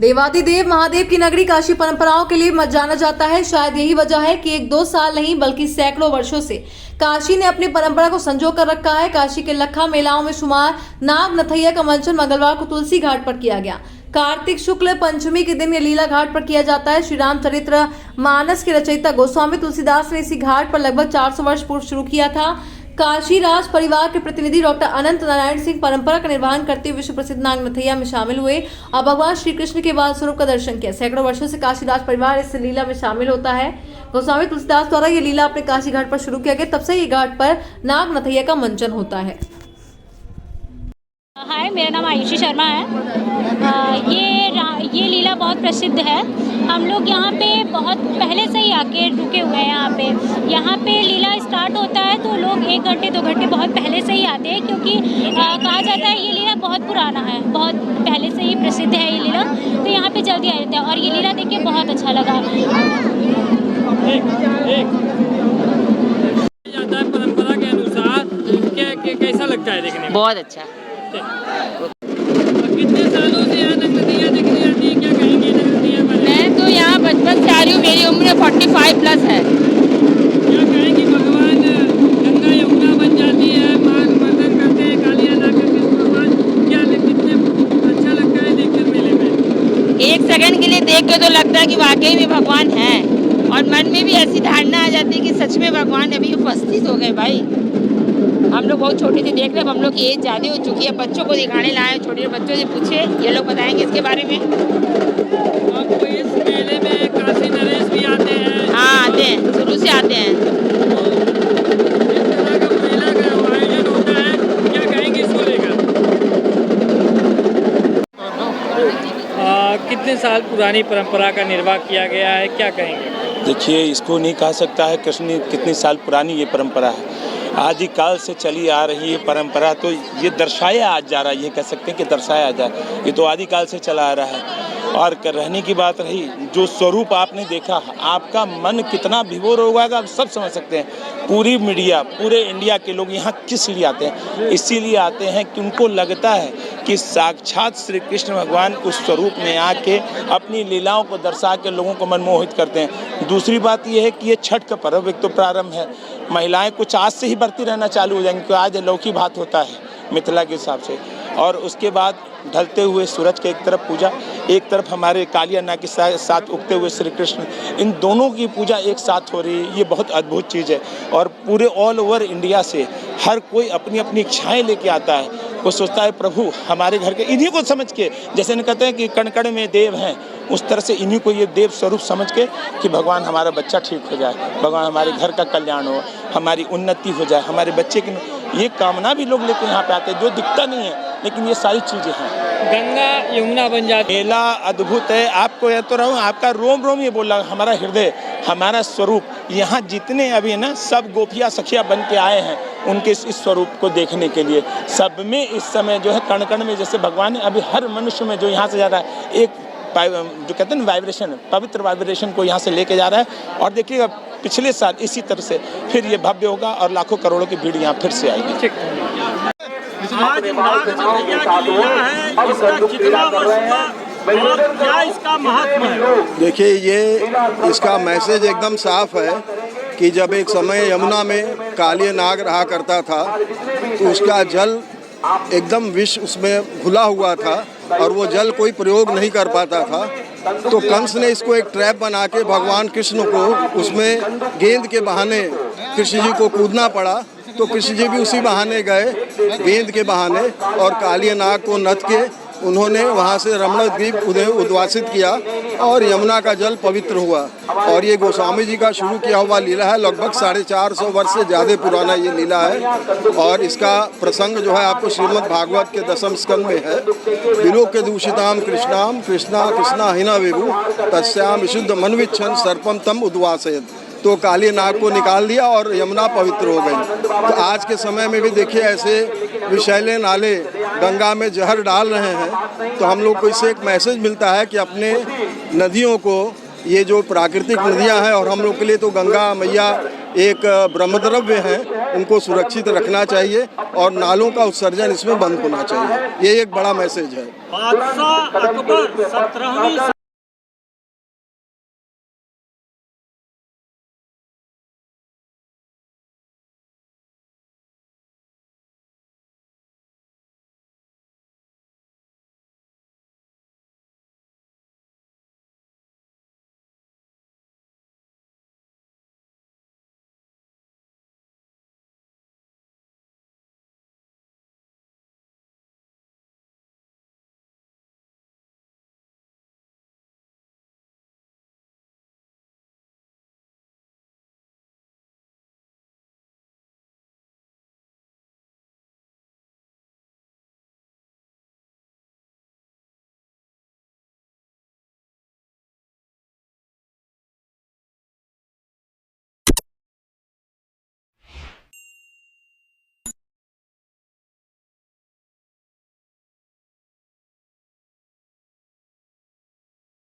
देवाधिदेव महादेव की नगरी काशी परंपराओं के लिए जाना जाता है। शायद यही वजह है कि 1-2 साल नहीं बल्कि सैकड़ों वर्षों से काशी ने अपनी परंपरा को संजो कर रखा है। काशी के लखा मेलाओं में शुमार नाग नथैया का मंचन मंगलवार को तुलसी घाट पर किया गया। कार्तिक शुक्ल पंचमी के दिन ये लीला घाट पर किया जाता है। श्री रामचरित्र मानस के रचयिता गोस्वामी तुलसीदास ने इसी घाट पर लगभग 400 वर्ष पूर्व शुरू किया था। काशी राज परिवार के प्रतिनिधि डॉक्टर अनंत नारायण सिंह परंपरा का निर्वहन करते हुए विश्व प्रसिद्ध नाग नथैया में शामिल हुए और भगवान श्री कृष्ण के बाल स्वरूप का दर्शन किया। सैकड़ों वर्षों से काशी राज परिवार इस लीला में शामिल होता है। गोस्वामी तुलसीदास द्वारा ये लीला अपने काशी घाट पर शुरू किया गया, तब से ये घाट पर नाग नथैया का मंचन होता है। हाय, मेरा नाम आयुषी शर्मा है। ये लीला बहुत प्रसिद्ध है। हम लोग यहाँ पे बहुत पहले से ही आके रुके हुए हैं। यहाँ पे लीला स्टार्ट होता है तो लोग 1 घंटे 2 घंटे बहुत पहले से ही आते हैं, क्योंकि कहा जाता है ये लीला बहुत पुराना है, बहुत पहले से ही प्रसिद्ध है ये लीला। तो यहाँ पे जल्दी आ जाते हैं और ये लीला देख के बहुत अच्छा लगा। परंपरा के अनुसार कैसा लगता है देखने में? बहुत अच्छा। कितने सालों से यहाँ नाग नथैया देखने आती है, क्या कहेंगे नाग नथैया बारे में? मैं तो यहाँ बचपन से आ रही हूँ, मेरी उम्र 45 प्लस है। क्या कहेंगे, भगवान गंगा यमुना बन जाती है, मार्ग मर्दन करते हैं, कालिया नाग करके भगवान, क्या कितने अच्छा लगता है देखकर मेले में? 1 सेकंड के लिए देख के तो लगता है कि वाकई में भगवान है, और मन में भी ऐसी धारणा आ जाती है कि सच में भगवान अभी उपस्थित हो गए। भाई हम लोग बहुत छोटे से देख रहे हैं, हम लोग की एज ज़्यादा हो चुकी है, बच्चों को दिखाने लाए, छोटे बच्चों से पूछे, ये लोग बताएंगे इसके बारे में। आपको इस मेले में काशी नरेश भी आते हैं? हाँ, आते हैं, शुरू से आते हैं। इस तरह का मेला का आयोजन होता है, क्या कहेंगे इसको लेकर? कितने साल पुरानी परंपरा का निर्वाह किया गया है, क्या कहेंगे? देखिए, इसको नहीं कहा सकता है कृष्ण कितनी साल पुरानी ये परंपरा है। आदिकाल से चली आ रही है परंपरा, तो ये दर्शाया आज जा रहा है, ये कह सकते हैं कि दर्शाया जा रहा है। ये तो आदिकाल से चला आ रहा है। और रहने की बात रही, जो स्वरूप आपने देखा, आपका मन कितना विभोर होगा आप सब समझ सकते हैं। पूरी मीडिया, पूरे इंडिया के लोग यहाँ किस लिए आते हैं? इसीलिए आते हैं कि उनको लगता है कि साक्षात श्री कृष्ण भगवान उस स्वरूप में आके अपनी लीलाओं को दर्शा के लोगों को मनमोहित करते हैं। दूसरी बात यह है कि ये छठ का पर्व एक तो प्रारंभ है। महिलाएं कुछ आज से ही बरती रहना चालू हो जाएंगी, क्योंकि आज लौकी भात होता है मिथिला के हिसाब से। और उसके बाद ढलते हुए सूरज के एक तरफ पूजा, एक तरफ हमारे कालिया नाग के साथ उगते हुए श्री कृष्ण, इन दोनों की पूजा एक साथ हो रही है। ये बहुत अद्भुत चीज़ है। और पूरे ऑल ओवर इंडिया से हर कोई अपनी अपनी इच्छाएं लेके आता है। वो सोचता है प्रभु हमारे घर के, इन्हीं को समझ के, जैसे न कहते हैं कि कण कण में देव हैं, उस तरह से इन्हीं को ये देव स्वरूप समझ के कि भगवान हमारा बच्चा ठीक हो जाए, भगवान हमारे घर का कल्याण हो, हमारी उन्नति हो जाए, हमारे बच्चे की, ये कामना भी लोग लेकर यहाँ पे आते हैं, जो दिखता नहीं है लेकिन ये सारी चीज़ें हैं। गंगा यमुना बन जाती है। मेला अद्भुत है। आपको यह तो रहूँ, आपका रोम रोम ये बोल रहा, हमारा हृदय, हमारा स्वरूप, यहाँ जितने अभी ना सब गोपिया सखिया बन के आए हैं उनके इस स्वरूप को देखने के लिए। सब में इस समय जो है कण कण में, जैसे भगवान ने अभी हर मनुष्य में जो यहाँ से जा रहा है, एक जो कहते हैं वाइब्रेशन, पवित्र वाइब्रेशन को यहाँ से लेके जा रहा है। और देखिएगा पिछले साल इसी तरह से फिर ये भव्य होगा और लाखों करोड़ों की भीड़ यहाँ फिर से आएगी। आज नाग नथैया की लीला है, इसका कितना वर्ष और क्या इसका महत्व है? देखिए, ये इसका मैसेज एकदम साफ है कि जब एक समय यमुना में कालिया नाग रहा करता था तो उसका जल एकदम विष उसमें घुला हुआ था और वो जल कोई प्रयोग नहीं कर पाता था। तो कंस ने इसको एक ट्रैप बना के भगवान कृष्ण को उसमें गेंद के बहाने कृष्ण जी को कूदना पड़ा। तो कृष्ण जी भी उसी बहाने गए, गेंद के बहाने, और कालिया नाग को नथ के उन्होंने वहाँ से रमण द्वीप उन्हें उद्वासित किया और यमुना का जल पवित्र हुआ। और ये गोस्वामी जी का शुरू किया हुआ लीला है, लगभग 450 वर्ष से ज़्यादा पुराना ये लीला है। और इसका प्रसंग जो है आपको श्रीमद् भागवत के 10वें स्कंद में है। विलोक्य दूषिताम कृष्णाम कृष्णा कृष्णा हिना विभु तस्याम विशुद्ध मनविच्छन सर्पम तम उद्वासयत। तो काली नाग को निकाल दिया और यमुना पवित्र हो गई। तो आज के समय में भी देखिए ऐसे विषैले नाले गंगा में जहर डाल रहे हैं। तो हम लोग को इससे एक मैसेज मिलता है कि अपने नदियों को, ये जो प्राकृतिक नदियां हैं, और हम लोग के लिए तो गंगा मैया एक ब्रह्मद्रव्य हैं उनको सुरक्षित रखना चाहिए और नालों का उत्सर्जन इसमें बंद होना चाहिए। ये एक बड़ा मैसेज है। बादशाह अकबर 17वीं